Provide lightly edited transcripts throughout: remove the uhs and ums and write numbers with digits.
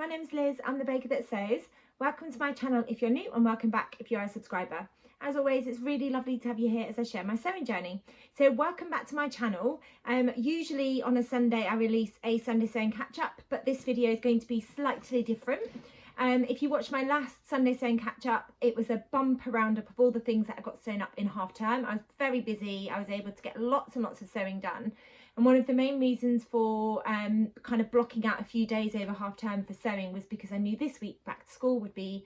my name's Liz, I'm the baker that sews. Welcome to my channel if you're new, and welcome back if you're a subscriber. As always, it's really lovely to have you here as I share my sewing journey. So welcome back to my channel. Usually on a Sunday I release a Sunday sewing catch up, but this video is going to be slightly different. If you watched my last Sunday sewing catch up, it was a bumper roundup of all the things that I got sewn up in half term. I was very busy. I was able to get lots and lots of sewing done. And one of the main reasons for kind of blocking out a few days over half term for sewing was because I knew this week back to school would be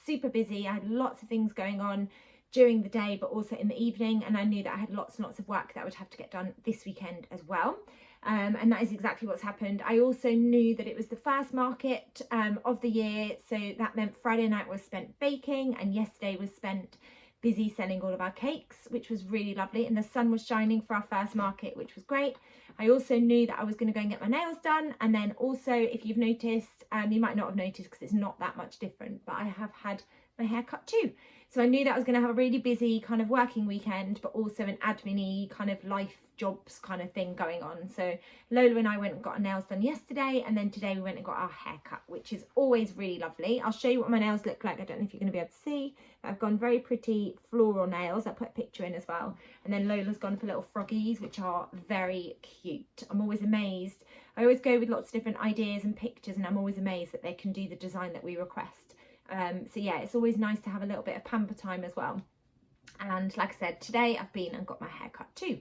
super busy. I had lots of things going on during the day, but also in the evening. And I knew that I had lots and lots of work that I would have to get done this weekend as well. And that is exactly what's happened. I also knew that it was the first market of the year. So that meant Friday night was spent baking and yesterday was spent busy selling all of our cakes, which was really lovely, and the sun was shining for our first market, which was great. I also knew that I was going to go and get my nails done, and then also, if you've noticed, you might not have noticed because it's not that much different, but I have had my hair cut too. So I knew that I was going to have a really busy kind of working weekend, but also an admin-y kind of life jobs kind of thing going on. So Lola and I went and got our nails done yesterday, and then today we went and got our hair cut, which is always really lovely. I'll show you what my nails look like. I don't know if you're going to be able to see, but I've gone very pretty floral nails. I'll put a picture in as well. And then Lola's gone for little froggies, which are very cute. I'm always amazed. I always go with lots of different ideas and pictures, and I'm always amazed that they can do the design that we request. So yeah, it's always nice to have a little bit of pamper time as well. And like I said, today I've been and got my hair cut too.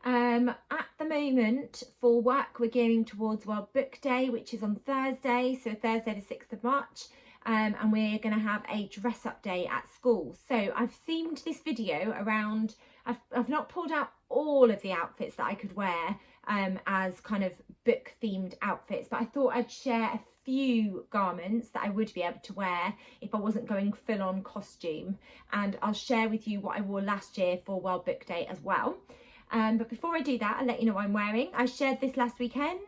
At the moment for work, we're gearing towards World Book Day, which is on Thursday, so Thursday the 6th of March, and we're going to have a dress up day at school. So I've themed this video around, I've not pulled out all of the outfits that I could wear as kind of book themed outfits, but I thought I'd share a few garments that I would be able to wear if I wasn't going full on costume, and I'll share with you what I wore last year for World Book Day as well. But before I do that, I'll let you know what I'm wearing. I shared this last weekend.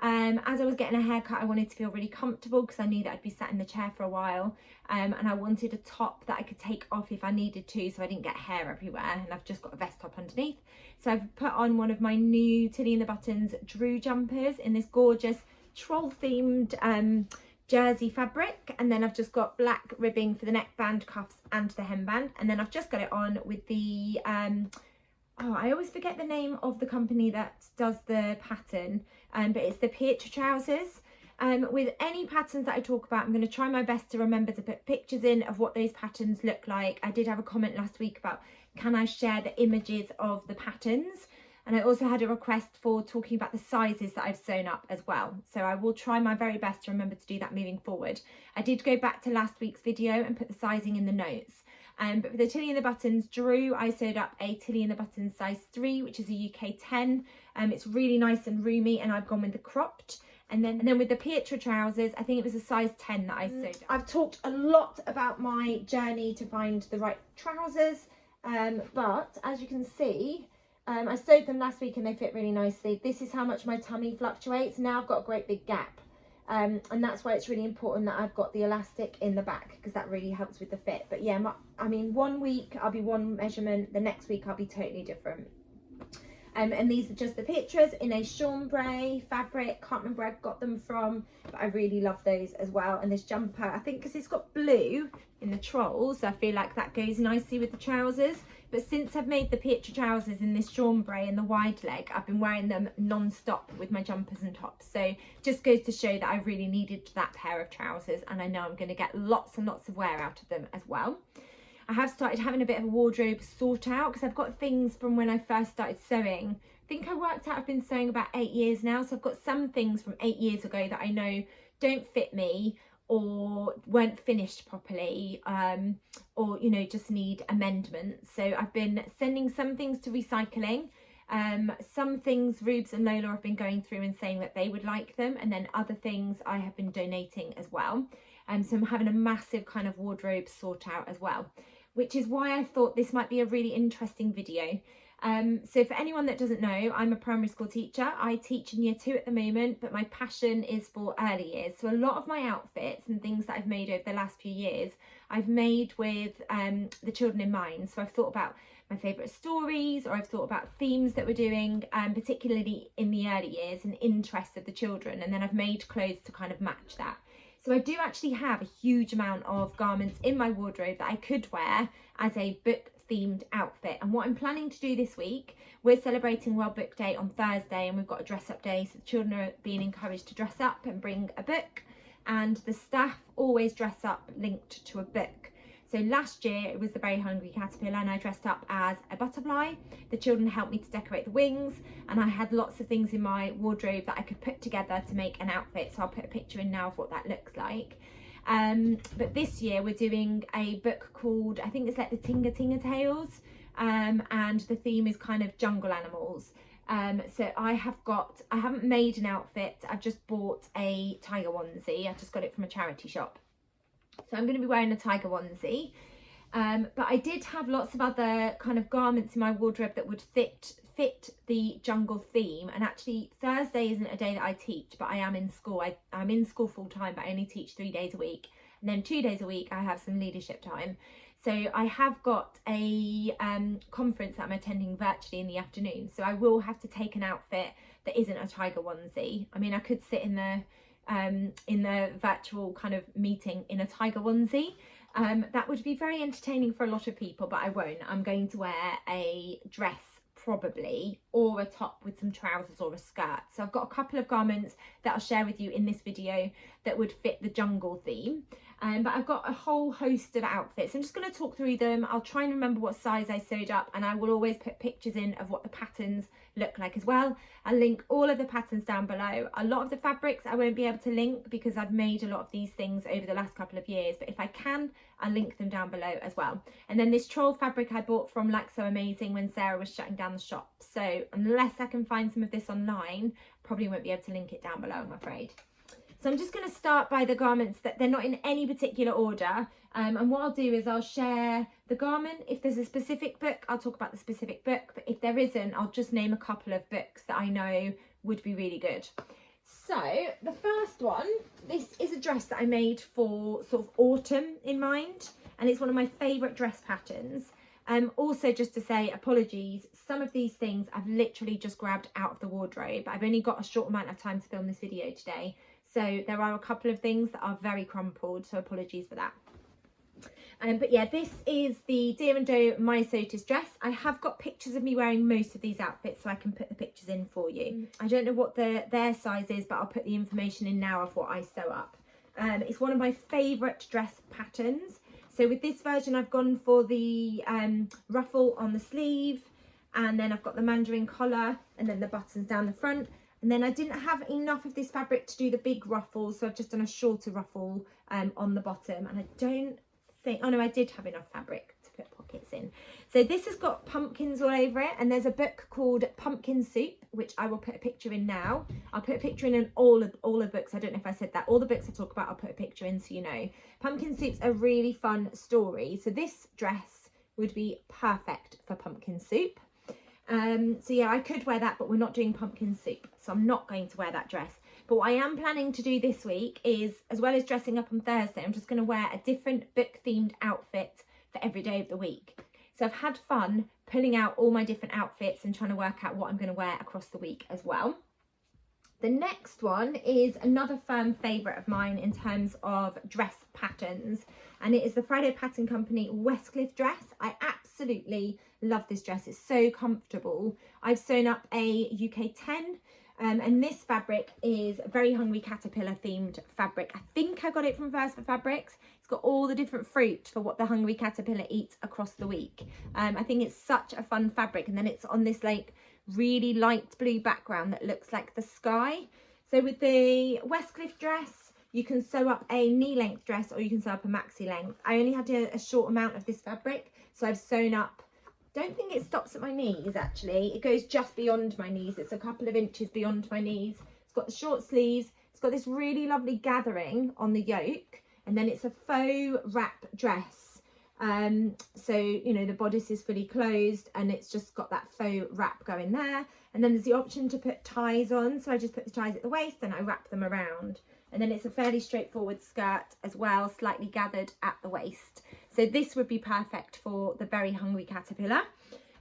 As I was getting a haircut, I wanted to feel really comfortable because I knew that I'd be sat in the chair for a while, and I wanted a top that I could take off if I needed to, so I didn't get hair everywhere, and I've just got a vest top underneath. So I've put on one of my new Tilly and the Buttons Drew jumpers in this gorgeous troll themed jersey fabric, and then I've just got black ribbing for the neckband, cuffs and the hemband, and then I've just got it on with the oh, I always forget the name of the company that does the pattern, but it's the Pietra trousers. With any patterns that I talk about, I'm going to try my best to remember to put pictures in of what those patterns look like. I did have a comment last week about, can I share the images of the patterns? And I also had a request for talking about the sizes that I've sewn up as well. So I will try my very best to remember to do that moving forward. I did go back to last week's video and put the sizing in the notes. But for the Tilly and the Buttons Drew, I sewed up a Tilly and the Buttons size 3, which is a UK 10. It's really nice and roomy, and I've gone with the cropped. And then with the Pietra trousers, I think it was a size 10 that I sewed up. I've talked a lot about my journey to find the right trousers, but as you can see, I sewed them last week and they fit really nicely. This is how much my tummy fluctuates. Now I've got a great big gap. And that's why it's really important that I've got the elastic in the back, because that really helps with the fit. But yeah, I mean, one week I'll be one measurement, the next week I'll be totally different. And these are just the Pietras in a chambray fabric. Can't remember where I got them from, but I really love those as well. And this jumper, I think because it's got blue in the trolls, I feel like that goes nicely with the trousers. But since I've made the Pietra trousers in this chambray and the wide leg, I've been wearing them non-stop with my jumpers and tops. So just goes to show that I really needed that pair of trousers, and I know I'm going to get lots and lots of wear out of them as well. I have started having a bit of a wardrobe sort out because I've got things from when I first started sewing. I think I worked out I've been sewing about 8 years now, so I've got some things from 8 years ago that I know don't fit me or weren't finished properly, or you know, just need amendments. So I've been sending some things to recycling. Some things Rubes and Lola have been going through and saying that they would like them, and then other things I have been donating as well. So I'm having a massive kind of wardrobe sort out as well, which is why I thought this might be a really interesting video. So for anyone that doesn't know, I'm a primary school teacher. I teach in year 2 at the moment, but my passion is for early years. So a lot of my outfits and things that I've made over the last few years, I've made with the children in mind. So I've thought about my favourite stories, or I've thought about themes that we're doing, particularly in the early years and interests of the children. And then I've made clothes to kind of match that. So I do actually have a huge amount of garments in my wardrobe that I could wear as a book themed outfit. And what I'm planning to do this week, we're celebrating World Book Day on Thursday, and we've got a dress up day, so the children are being encouraged to dress up and bring a book, and the staff always dress up linked to a book. So last year it was the Very Hungry Caterpillar, and I dressed up as a butterfly. The children helped me to decorate the wings, and I had lots of things in my wardrobe that I could put together to make an outfit. So I'll put a picture in now of what that looks like. But this year we're doing a book called, I think it's like the Tinga Tinga Tales, and the theme is kind of jungle animals. So I haven't made an outfit, I've just bought a tiger onesie. I just got it from a charity shop. So I'm going to be wearing a tiger onesie. But I did have lots of other kind of garments in my wardrobe that would fit the jungle theme. And actually Thursday isn't a day that I teach, but I am in school. I'm in school full time, but I only teach 3 days a week. And then 2 days a week I have some leadership time. So I have got a conference that I'm attending virtually in the afternoon. So I will have to take an outfit that isn't a tiger onesie. I mean, I could sit in the virtual kind of meeting in a tiger onesie. That would be very entertaining for a lot of people, but I won't. I'm going to wear a dress probably, or a top with some trousers or a skirt. So I've got a couple of garments that I'll share with you in this video that would fit the jungle theme. But I've got a whole host of outfits. I'm just going to talk through them. I'll try and remember what size I sewed up, and I will always put pictures in of what the patterns look like as well. I'll link all of the patterns down below. A lot of the fabrics I won't be able to link because I've made a lot of these things over the last couple of years, but if I can, I'll link them down below as well. And then this troll fabric I bought from Like So Amazing when Sarah was shutting down the shop. So unless I can find some of this online, probably won't be able to link it down below, I'm afraid. So I'm just going to start by the garments that they're not in any particular order. And what I'll do is I'll share the garment. If there's a specific book, I'll talk about the specific book. But if there isn't, I'll just name a couple of books that I know would be really good. So the first one, this is a dress that I made for sort of autumn in mind. And it's one of my favourite dress patterns. Also, just to say, apologies, some of these things I've literally just grabbed out of the wardrobe. I've only got a short amount of time to film this video today. So there are a couple of things that are very crumpled, so apologies for that. But yeah, this is the Deer and Doe Myosotis dress. I have got pictures of me wearing most of these outfits, so I can put the pictures in for you. I don't know what their size is, but I'll put the information in now of what I sew up. It's one of my favourite dress patterns. So with this version, I've gone for the ruffle on the sleeve, and then I've got the mandarin collar, and then the buttons down the front. And then I didn't have enough of this fabric to do the big ruffles, so I've just done a shorter ruffle on the bottom. And I don't think, oh no, I did have enough fabric to put pockets in. So this has got pumpkins all over it, and there's a book called Pumpkin Soup, which I will put a picture in now. I'll put a picture in all the books. I don't know if I said that. All the books I talk about, I'll put a picture in so you know. Pumpkin Soup's a really fun story. So this dress would be perfect for pumpkin soup. So yeah, I could wear that, but we're not doing pumpkin soup, so I'm not going to wear that dress. But what I am planning to do this week is, as well as dressing up on Thursday, I'm just going to wear a different book themed outfit for every day of the week. So I've had fun pulling out all my different outfits and trying to work out what I'm going to wear across the week as well. The next one is another firm favourite of mine in terms of dress patterns, and it is the Friday Pattern Company Westcliff dress. I absolutely love this dress. It's so comfortable. I've sewn up a UK 10, and this fabric is a Very Hungry Caterpillar themed fabric. I think I got it from First for Fabrics. It's got all the different fruit for what the hungry caterpillar eats across the week. I think it's such a fun fabric, and then it's on this like really light blue background that looks like the sky. So with the Westcliff dress, you can sew up a knee length dress, or you can sew up a maxi length. I only had a short amount of this fabric, so I've sewn up, don't think it stops at my knees actually, it goes just beyond my knees. It's a couple of inches beyond my knees. It's got the short sleeves, it's got this really lovely gathering on the yoke, and then it's a faux wrap dress. So you know, the bodice is fully closed, and it's just got that faux wrap going there, and then there's the option to put ties on, so I just put the ties at the waist and I wrap them around. And then it's a fairly straightforward skirt as well, slightly gathered at the waist. So this would be perfect for the Very Hungry Caterpillar.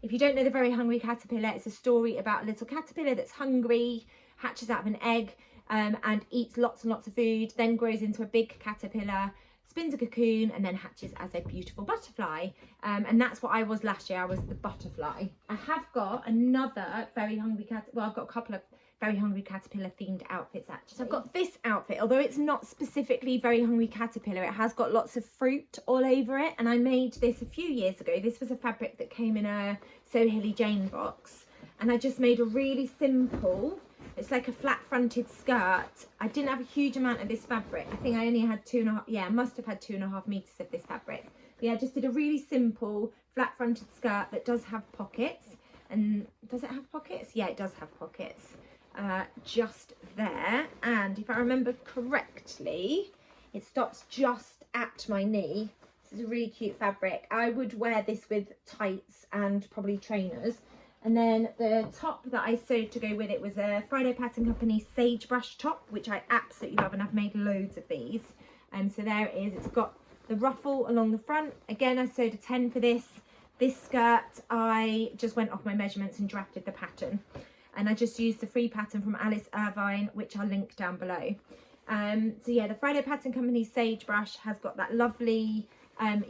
If you don't know the Very Hungry Caterpillar, it's a story about a little caterpillar that's hungry, hatches out of an egg, and eats lots and lots of food, then grows into a big caterpillar, spins a cocoon, and then hatches as a beautiful butterfly. And that's what I was last year. I was the butterfly. I have got another very hungry well, I've got a couple of very hungry caterpillar themed outfits actually. So I've got this outfit, although it's not specifically very hungry caterpillar, it has got lots of fruit all over it, and I made this a few years ago. This was a fabric that came in a So Hilly Jane box, and I just made a really simple, it's like a flat fronted skirt. I didn't have a huge amount of this fabric. I think I only had 2.5, yeah, I must have had 2.5 meters of this fabric. But yeah, I just did a really simple flat fronted skirt that does have pockets. And does it have pockets? Yeah, it does have pockets. Just there, and if I remember correctly, it stops just at my knee. This is a really cute fabric. I would wear this with tights and probably trainers. And then the top that I sewed to go with it was a Friday Pattern Company sagebrush top, which I absolutely love, and I've made loads of these. So there it is. It's got the ruffle along the front. Again, I sewed a 10 for this. This skirt, I just went off my measurements and drafted the pattern. And I just used the free pattern from Alice Irvine, which I'll link down below. So yeah, the Friday Pattern Company sagebrush has got that lovely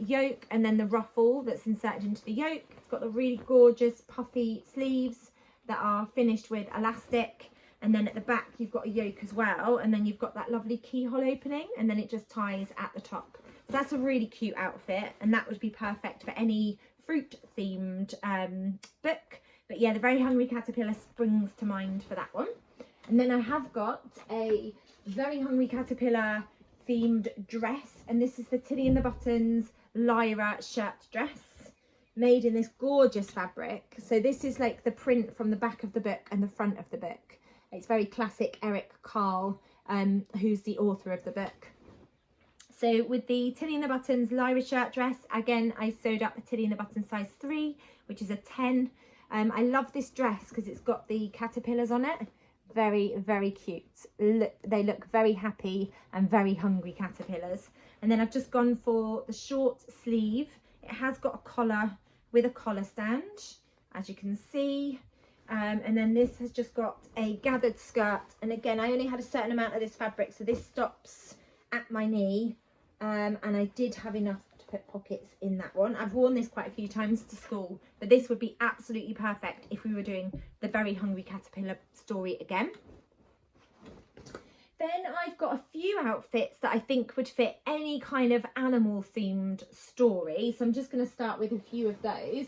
yoke, and then the ruffle that's inserted into the yoke. It's got the really gorgeous puffy sleeves that are finished with elastic, and then at the back you've got a yoke as well, and then you've got that lovely keyhole opening, and then it just ties at the top. So that's a really cute outfit, and that would be perfect for any fruit themed book. But yeah, the Very Hungry Caterpillar springs to mind for that one. And then I have got a Very Hungry Caterpillar themed dress, and this is the Tilly and the Buttons Lyra shirt dress, made in this gorgeous fabric. So this is like the print from the back of the book and the front of the book. It's very classic Eric Carle, who's the author of the book. So with the Tilly and the Buttons Lyra shirt dress, again, I sewed up a Tilly and the Buttons size 3, which is a 10. I love this dress because it's got the caterpillars on it. Very, very cute. They look very happy and very hungry caterpillars. And then I've just gone for the short sleeve. It has got a collar with a collar stand, as you can see. And then this has just got a gathered skirt. And again, I only had a certain amount of this fabric, so this stops at my knee. And I did have enough to put pockets in that one. I've worn this quite a few times to school, but this would be absolutely perfect if we were doing the Very Hungry Caterpillar story again. Then I've got a few outfits that I think would fit any kind of animal themed story. So I'm just going to start with a few of those.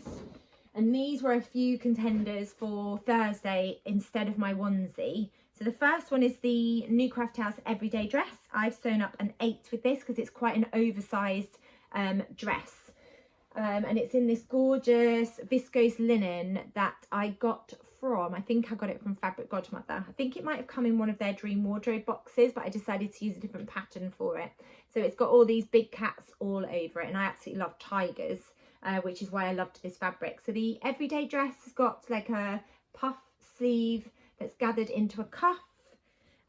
And these were a few contenders for Thursday instead of my onesie. So the first one is the New Craft House everyday dress. I've sewn up an 8 with this because it's quite an oversized dress. And it's in this gorgeous viscose linen that I got from, I think I got it from Fabric Godmother. I think it might have come in one of their Dream Wardrobe boxes, but I decided to use a different pattern for it. So it's got all these big cats all over it, and I absolutely love tigers, which is why I loved this fabric. So the everyday dress has got like a puff sleeve that's gathered into a cuff.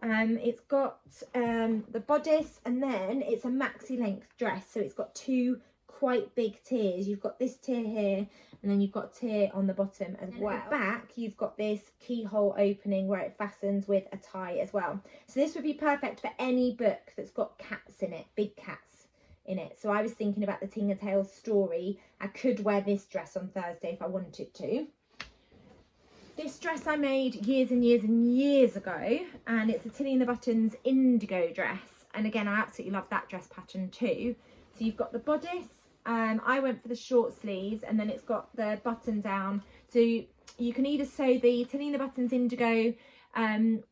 It's got the bodice, and then it's a maxi length dress, so it's got two quite big tiers. You've got this tier here, and then you've got a tier on the bottom as well. At the back you've got this keyhole opening where it fastens with a tie as well. So this would be perfect for any book that's got cats in it, big cats in it. So I was thinking about the Tinker Tales story. I could wear this dress on Thursday if I wanted to. This dress I made years and years and years ago, and it's a Tilly and the Buttons indigo dress, and again I absolutely love that dress pattern too. So you've got the bodice, I went for the short sleeves, and then it's got the button down. So you can either sew the Tilly and the Buttons indigo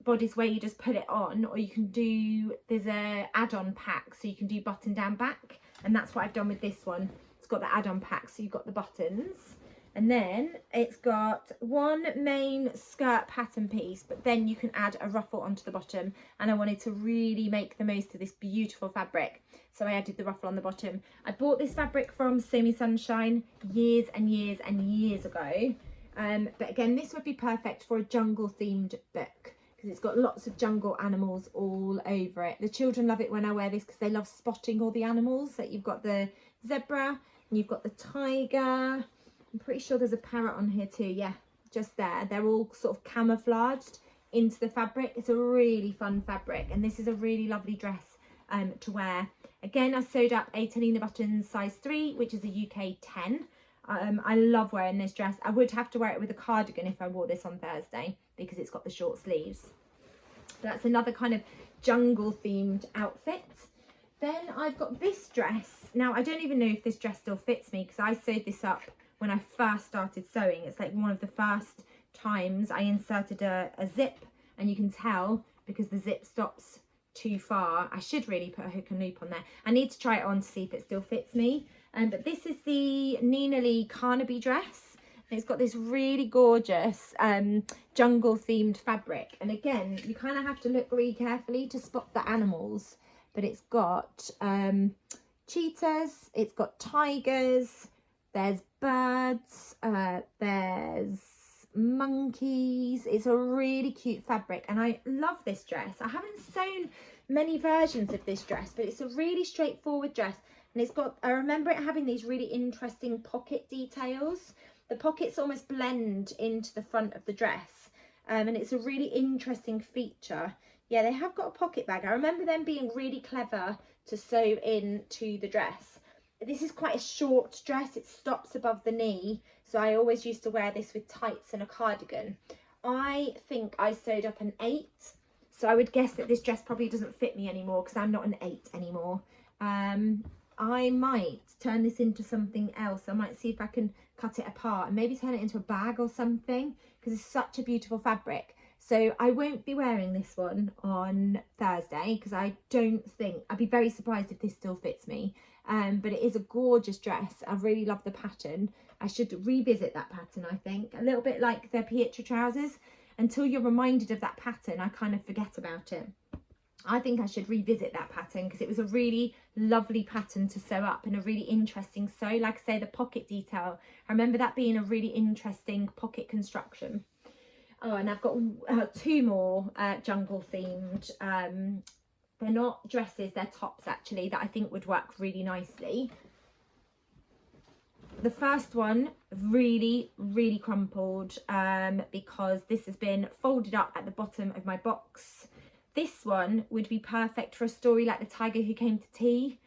bodice where you just put it on, or you can do, there's a add-on pack, so you can do button down back, and that's what I've done with this one. It's got the add-on pack, so you've got the buttons. And then it's got one main skirt pattern piece, but then you can add a ruffle onto the bottom. And I wanted to really make the most of this beautiful fabric, so I added the ruffle on the bottom. I bought this fabric from Sew Me Sunshine years and years and years ago. But again, this would be perfect for a jungle themed book because it's got lots of jungle animals all over it. The children love it when I wear this because they love spotting all the animals. So you've got the zebra and you've got the tiger. I'm pretty sure there's a parrot on here too. Yeah, just there. They're all sort of camouflaged into the fabric. It's a really fun fabric, and this is a really lovely dress to wear. Again, I sewed up a Talina Buttons size 3, which is a UK 10. I love wearing this dress. I would have to wear it with a cardigan if I wore this on Thursday, because it's got the short sleeves. That's another kind of jungle themed outfit. Then I've got this dress. Now, I don't even know if this dress still fits me, because I sewed this up when I first started sewing. It's like one of the first times I inserted a zip, and you can tell because the zip stops too far. I should really put a hook and loop on there. I need to try it on to see if it still fits me. But this is the Nina Lee Carnaby dress. It's got this really gorgeous jungle themed fabric, and again, you kind of have to look really carefully to spot the animals, but it's got cheetahs, it's got tigers, there's birds, there's monkeys. It's a really cute fabric, and I love this dress. I haven't sewn many versions of this dress, but it's a really straightforward dress, and it's got, I remember it having these really interesting pocket details. The pockets almost blend into the front of the dress, and it's a really interesting feature. Yeah, they have got a pocket bag. I remember them being really clever to sew into the dress. This is quite a short dress. It stops above the knee, so I always used to wear this with tights and a cardigan. I think I sewed up an 8, so I would guess that this dress probably doesn't fit me anymore, because I'm not an 8 anymore. I might turn this into something else. I might see if I can cut it apart and maybe turn it into a bag or something, because it's such a beautiful fabric. So I won't be wearing this one on Thursday, because I don't think, I'd be very surprised if this still fits me. But it is a gorgeous dress. I really love the pattern. I should revisit that pattern, I think. A little bit like the Pietra trousers. Until you're reminded of that pattern, I kind of forget about it. I think I should revisit that pattern, because it was a really lovely pattern to sew up and a really interesting sew. Like I say, the pocket detail, I remember that being a really interesting pocket construction. Oh, and I've got 2 more jungle themed. They're not dresses, they're tops actually, that I think would work really nicely. The first one, really crumpled, because this has been folded up at the bottom of my box. This one would be perfect for a story like The Tiger Who Came to Tea,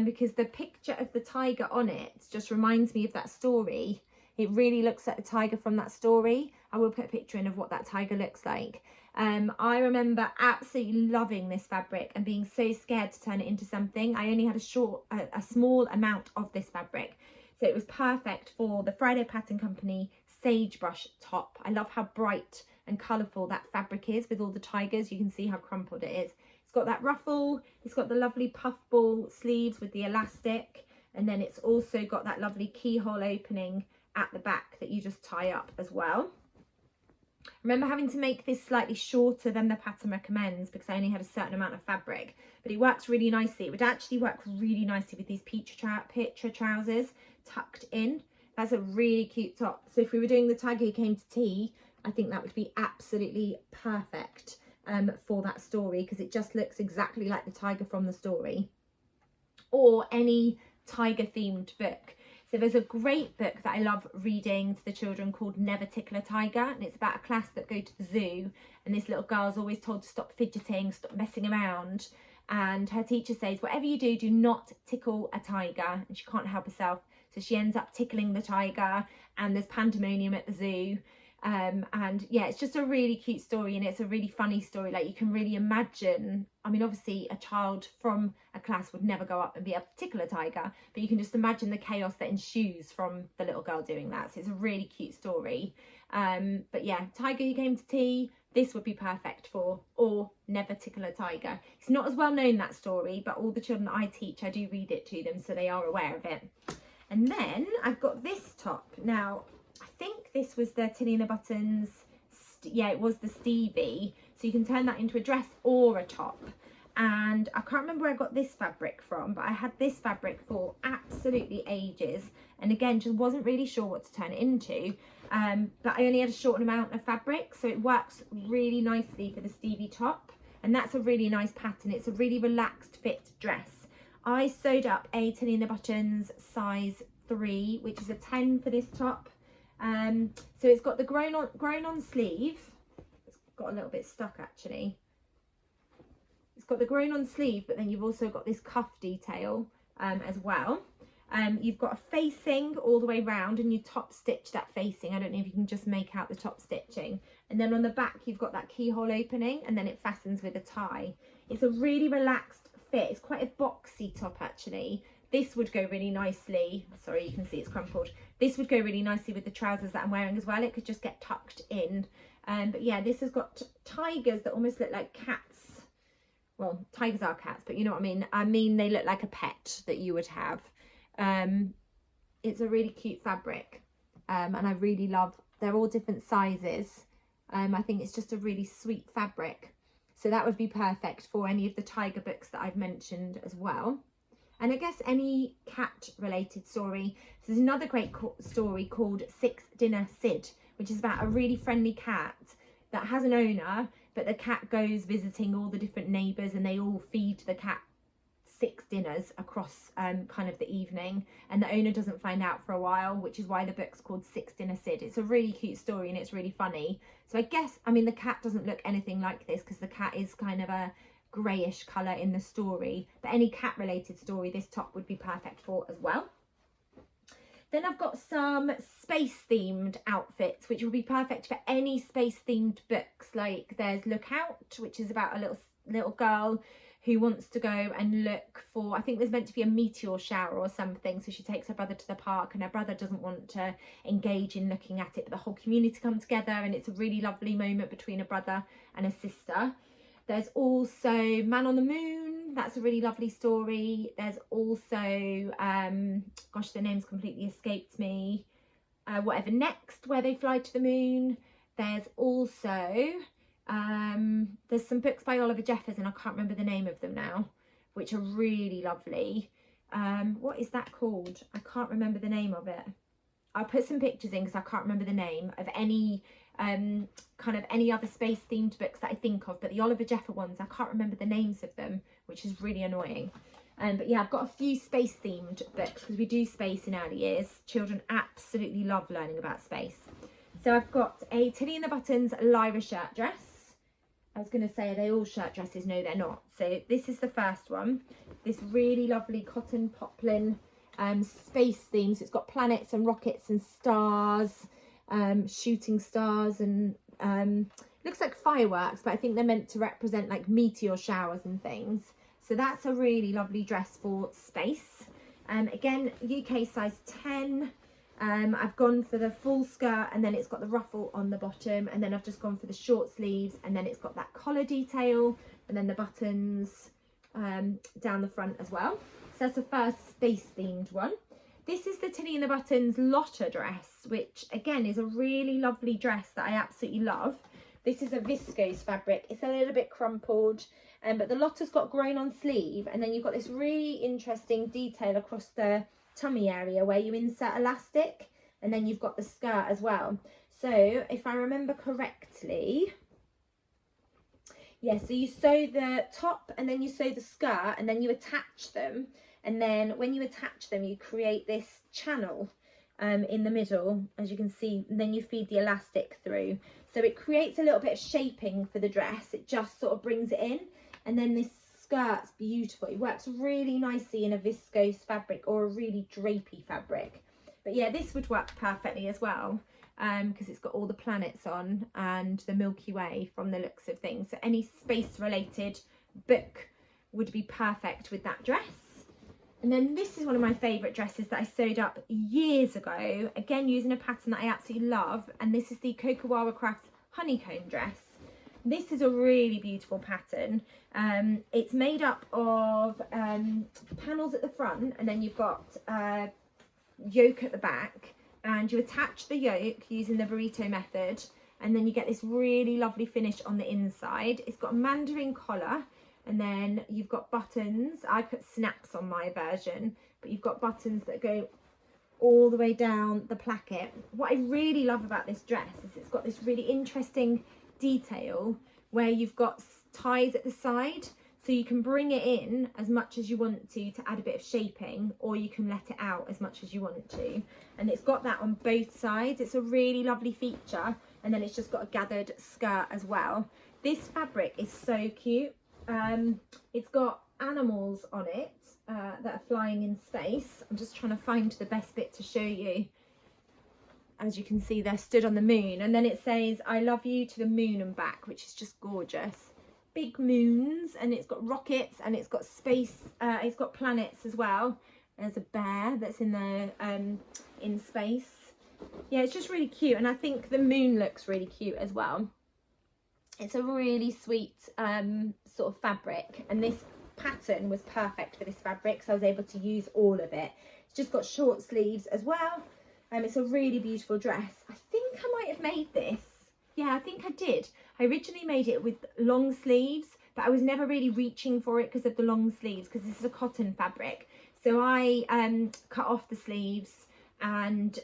because the picture of the tiger on it just reminds me of that story. It really looks like the tiger from that story. I will put a picture in of what that tiger looks like. I remember absolutely loving this fabric and being so scared to turn it into something. I only had a small amount of this fabric, so it was perfect for the Friday Pattern Company Sagebrush top. I love how bright and colourful that fabric is with all the tigers. You can see how crumpled it is. It's got that ruffle, it's got the lovely puffball sleeves with the elastic, and then it's also got that lovely keyhole opening at the back that you just tie up as well. I remember having to make this slightly shorter than the pattern recommends, because I only had a certain amount of fabric, but it works really nicely. It would actually work really nicely with these Pietra trousers tucked in. That's a really cute top. So if we were doing The Tiger Who Came to Tea, I think that would be absolutely perfect for that story, because it just looks exactly like the tiger from the story, or any tiger themed book. So there's a great book that I love reading to the children called Never Tickle a Tiger, and it's about a class that go to the zoo, and this little girl's always told to stop fidgeting, stop messing around, and her teacher says, whatever you do, do not tickle a tiger, and she can't help herself, so she ends up tickling the tiger, and there's pandemonium at the zoo. And yeah, it's just a really cute story, and it's a really funny story. Like, you can really imagine, I mean, obviously a child from a class would never go up and be able to tickle a tiger, but you can just imagine the chaos that ensues from the little girl doing that. So it's a really cute story. But yeah, Tiger Who Came to Tea, this would be perfect for, or Never Tickle a Tiger. It's not as well known, that story, but all the children that I teach, I do read it to them, so they are aware of it. And then I've got this top. Now, I think this was the Talina Buttons, yeah, it was the Stevie, so you can turn that into a dress or a top. And I can't remember where I got this fabric from, but I had this fabric for absolutely ages, and again, just wasn't really sure what to turn it into. But I only had a short amount of fabric, so it works really nicely for the Stevie top, and that's a really nice pattern. It's a really relaxed fit dress. I sewed up a Talina Buttons size 3, which is a 10 for this top. So it's got the grown on sleeve. got a little bit stuck actually. It's got the grown on sleeve, but then you've also got this cuff detail as well. You've got a facing all the way round, and you top stitch that facing. I don't know if you can just make out the top stitching. And then on the back, you've got that keyhole opening, and then it fastens with a tie. It's a really relaxed fit. It's quite a boxy top actually. This would go really nicely. Sorry, you can see it's crumpled. This would go really nicely with the trousers that I'm wearing as well. It could just get tucked in. But yeah, this has got tigers that almost look like cats. Well, tigers are cats, but you know what I mean. I mean, they look like a pet that you would have. It's a really cute fabric, and I really love, they're all different sizes. I think it's just a really sweet fabric, so that would be perfect for any of the tiger books that I've mentioned as well. And I guess any cat related story. So there's another great story called Six Dinner Sid, which is about a really friendly cat that has an owner, but the cat goes visiting all the different neighbours, and they all feed the cat 6 dinners across kind of the evening, and the owner doesn't find out for a while, which is why the book's called Six Dinner Sid. It's a really cute story and it's really funny. So I guess, I mean, the cat doesn't look anything like this because the cat is kind of a greyish colour in the story, but any cat related story this top would be perfect for as well. Then I've got some space themed outfits which will be perfect for any space themed books. Like there's Look Out, which is about a little girl who wants to go and look for, I think there's meant to be a meteor shower or something, so she takes her brother to the park, and her brother doesn't want to engage in looking at it, but the whole community come together, and it's a really lovely moment between a brother and a sister. There's also Man on the Moon, that's a really lovely story. There's also gosh, the name's completely escaped me, Whatever Next, where they fly to the moon. There's also there's some books by Oliver Jeffers, and I can't remember the name of them now, which are really lovely. What is that called? I can't remember the name of it. I'll put some pictures in because I can't remember the name of any kind of any other space themed books that I think of, but the Oliver Jeffer ones, I can't remember the names of them, which is really annoying. But yeah, I've got a few space themed books because we do space in early years. Children absolutely love learning about space. So I've got a Tilly and the Buttons Lyra shirt dress. I was going to say, are they all shirt dresses? No, they're not. So this is the first one. This really lovely cotton poplin space theme. So it's got planets and rockets and stars, shooting stars, and looks like fireworks, but I think they're meant to represent like meteor showers and things. So that's a really lovely dress for space. Again, UK size 10. I've gone for the full skirt, and then it's got the ruffle on the bottom, and then I've just gone for the short sleeves, and then it's got that collar detail, and then the buttons down the front as well. So that's the first space themed one. This is the Tilly and the Buttons Lotta dress, which again is a really lovely dress that I absolutely love. This is a viscose fabric. It's a little bit crumpled, but the Lotta's got grown on sleeve, and then you've got this really interesting detail across the tummy area where you insert elastic, and then you've got the skirt as well. So if I remember correctly, yeah, so you sew the top and then you sew the skirt and then you attach them, and then when you attach them you create this channel in the middle, as you can see, and then you feed the elastic through, so it creates a little bit of shaping for the dress. It just sort of brings it in, and then this skirt's beautiful. It works really nicely in a viscose fabric or a really drapey fabric. But yeah, this would work perfectly as well, because it's got all the planets on and the Milky Way from the looks of things. So any space related book would be perfect with that dress. And then this is one of my favourite dresses that I sewed up years ago, again using a pattern that I absolutely love, and this is the Kokawawa Crafts honeycomb dress. This is a really beautiful pattern. It's made up of panels at the front, and then you've got yoke at the back, and you attach the yoke using the burrito method, and then you get this really lovely finish on the inside. It's got a mandarin collar, and then you've got buttons. I put snaps on my version, but you've got buttons that go all the way down the placket. What I really love about this dress is it's got this really interesting detail where you've got ties at the side, so you can bring it in as much as you want to add a bit of shaping, or you can let it out as much as you want to, and it's got that on both sides. It's a really lovely feature, and then it's just got a gathered skirt as well. This fabric is so cute. It's got animals on it that are flying in space. I'm just trying to find the best bit to show you. As you can see, they're stood on the moon, and then it says I love you to the moon and back, which is just gorgeous. Big moons, and it's got rockets, and it's got space, it's got planets as well. There's a bear that's in the in space. Yeah, it's just really cute, and I think the moon looks really cute as well. It's a really sweet sort of fabric, and this pattern was perfect for this fabric, so I was able to use all of it. It's just got short sleeves as well. It's a really beautiful dress. I think I might have made this. Yeah, I think I did. I originally made it with long sleeves, but I was never really reaching for it because of the long sleeves, because this is a cotton fabric. So I cut off the sleeves and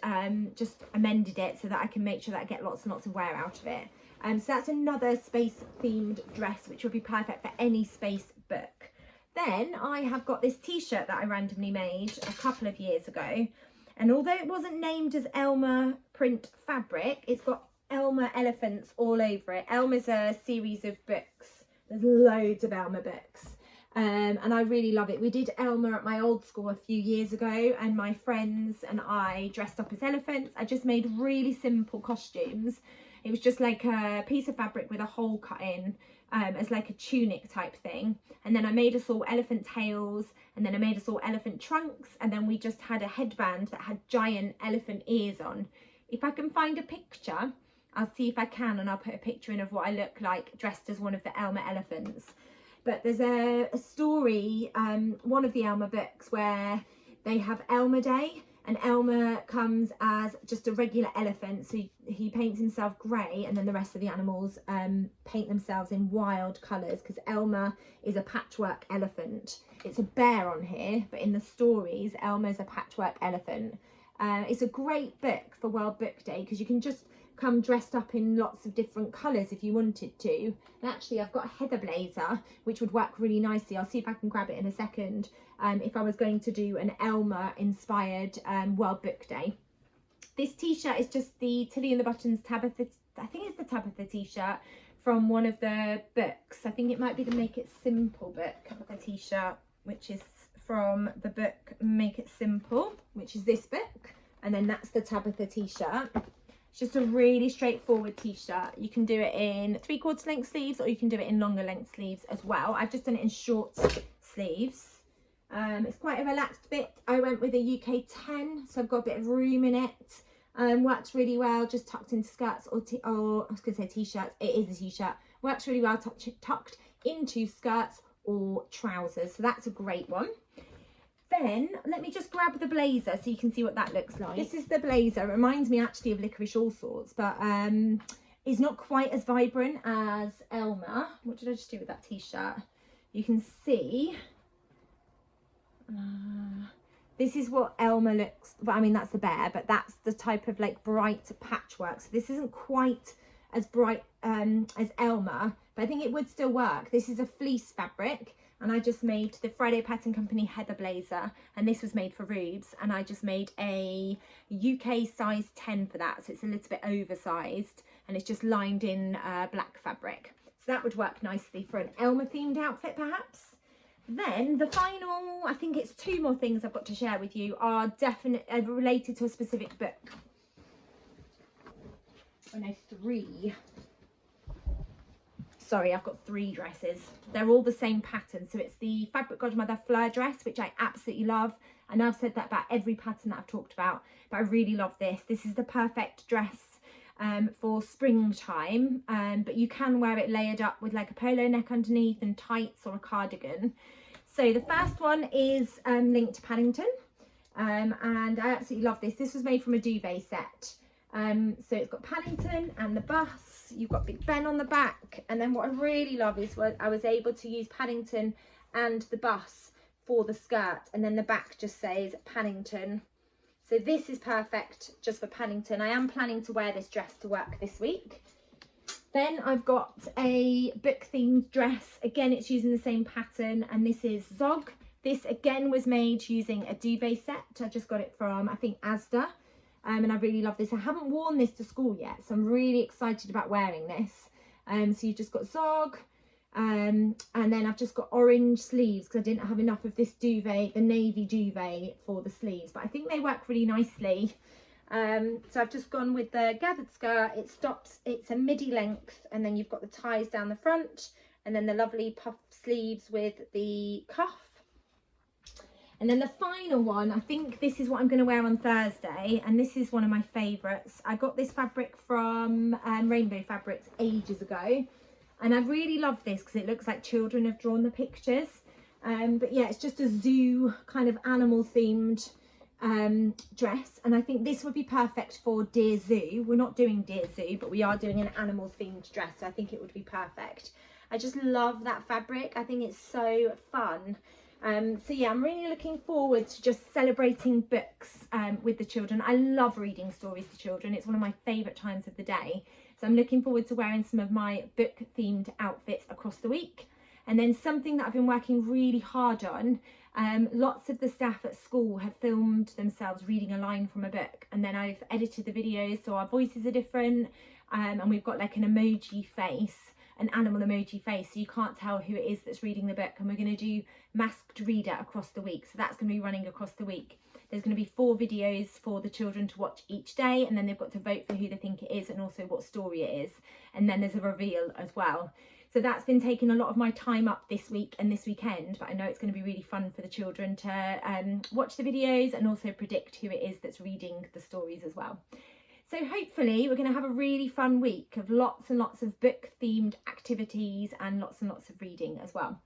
just amended it so that I can make sure that I get lots and lots of wear out of it. So that's another space themed dress, which would be perfect for any space book. Then I have got this t-shirt that I randomly made a couple of years ago. And although it wasn't named as Elma print fabric, it's got Elma elephants all over it. Elma's a series of books. There's loads of Elma books. And I really love it. We did Elma at my old school a few years ago, and my friends and I dressed up as elephants. I just made really simple costumes. It was just like a piece of fabric with a hole cut in as like a tunic type thing. And then I made us all elephant tails, and then I made us all elephant trunks, and then we just had a headband that had giant elephant ears on. If I can find a picture, I'll see if I can, and I'll put a picture in of what I look like dressed as one of the Elma elephants. But there's a story, one of the Elma books, where they have Elma Day, and Elma comes as just a regular elephant. So he paints himself grey, and then the rest of the animals paint themselves in wild colours, because Elma is a patchwork elephant. It's a bear on here, but in the stories, Elma's a patchwork elephant. It's a great book for World Book Day, because you can just come dressed up in lots of different colours if you wanted to. And actually, I've got a heather blazer, which would work really nicely. I'll see if I can grab it in a second. If I was going to do an Elma inspired World Book Day. This t-shirt is just the Tilly and the Buttons Tabitha, I think it's the Tabitha t-shirt from one of the books. I think it might be the Make It Simple book. I've got a t-shirt which is from the book Make It Simple, which is this book, and then that's the Tabitha t-shirt. It's just a really straightforward t-shirt. You can do it in 3/4 length sleeves, or you can do it in longer length sleeves as well. I've just done it in short sleeves. It's quite a relaxed bit. I went with a UK 10, so I've got a bit of room in it. Works really well, just tucked into skirts or I was going to say t-shirts. It is a t-shirt. Works really well tucked into skirts or trousers, so that's a great one. Then let me just grab the blazer so you can see what that looks like. This is the blazer. It reminds me actually of Licorice All Sorts, but is not quite as vibrant as Elma. What did I just do with that t-shirt? You can see this is what Elma looks, but I mean that's the bear, but that's the type of like bright patchwork. So this isn't quite as bright as Elma, but I think it would still work. This is a fleece fabric, and I just made the Friday Pattern Company heather blazer, and this was made for Rubes, and I just made a UK size 10 for that, so it's a little bit oversized, and it's just lined in black fabric. So that would work nicely for an Elma themed outfit perhaps. Then the final, I think it's 2 more things I've got to share with you, are definitely related to a specific book. Oh no, 3. Sorry, I've got 3 dresses. They're all the same pattern. So it's the Fabric Godmother Fleur dress, which I absolutely love. I know I've said that about every pattern that I've talked about, but I really love this. This is the perfect dress for springtime, but you can wear it layered up with like a polo neck underneath and tights or a cardigan. So the first one is linked to Paddington, and I absolutely love this. This was made from a duvet set. So it's got Paddington and the bus, you've got Big Ben on the back, and then what I really love is what I was able to use Paddington and the bus for the skirt, and then the back just says Paddington. So this is perfect just for Paddington. I am planning to wear this dress to work this week. Then I've got a book themed dress. Again, it's using the same pattern, and this is Zog. This again was made using a duvet set. I just got it from, I think, Asda. and I really love this. I haven't worn this to school yet, so I'm really excited about wearing this. So you've just got Zog, and then I've just got orange sleeves because I didn't have enough of this duvet, the navy duvet for the sleeves, but I think they work really nicely. So I've just gone with the gathered skirt. It stops, it's a midi length, and then you've got the ties down the front, and then the lovely puff sleeves with the cuff. And then the final one, I think this is what I'm going to wear on Thursday, and this is one of my favourites. I got this fabric from Rainbow Fabrics ages ago, and I really love this because it looks like children have drawn the pictures. But yeah, it's just a zoo kind of animal themed dress, and I think this would be perfect for Dear Zoo. We're not doing Dear Zoo, but we are doing an animal themed dress, so I think it would be perfect. I just love that fabric. I think it's so fun. So yeah, I'm really looking forward to just celebrating books with the children. I love reading stories to children. It's one of my favourite times of the day. So I'm looking forward to wearing some of my book themed outfits across the week. And then something that I've been working really hard on, lots of the staff at school have filmed themselves reading a line from a book, and then I've edited the videos so our voices are different, and we've got like an emoji face, an animal emoji face, so you can't tell who it is that's reading the book. And we're going to do masked reader across the week, so that's going to be running across the week. There's going to be 4 videos for the children to watch each day, and then they've got to vote for who they think it is and also what story it is, and then there's a reveal as well. So that's been taking a lot of my time up this week and this weekend, but I know it's going to be really fun for the children to watch the videos and also predict who it is that's reading the stories as well. So hopefully we're going to have a really fun week of lots and lots of book themed activities and lots of reading as well.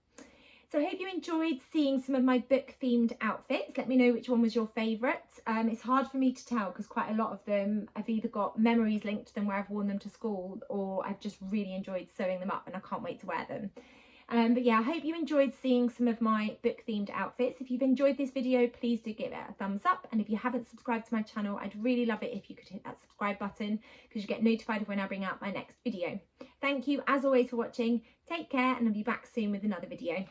So I hope you enjoyed seeing some of my book themed outfits. Let me know which one was your favourite. It's hard for me to tell because quite a lot of them I've either got memories linked to them where I've worn them to school, or I've just really enjoyed sewing them up and I can't wait to wear them. But yeah, I hope you enjoyed seeing some of my book themed outfits. If you've enjoyed this video, please do give it a thumbs up, and if you haven't subscribed to my channel, I'd really love it if you could hit that subscribe button because you get notified when I bring out my next video. Thank you as always for watching. Take care, and I'll be back soon with another video.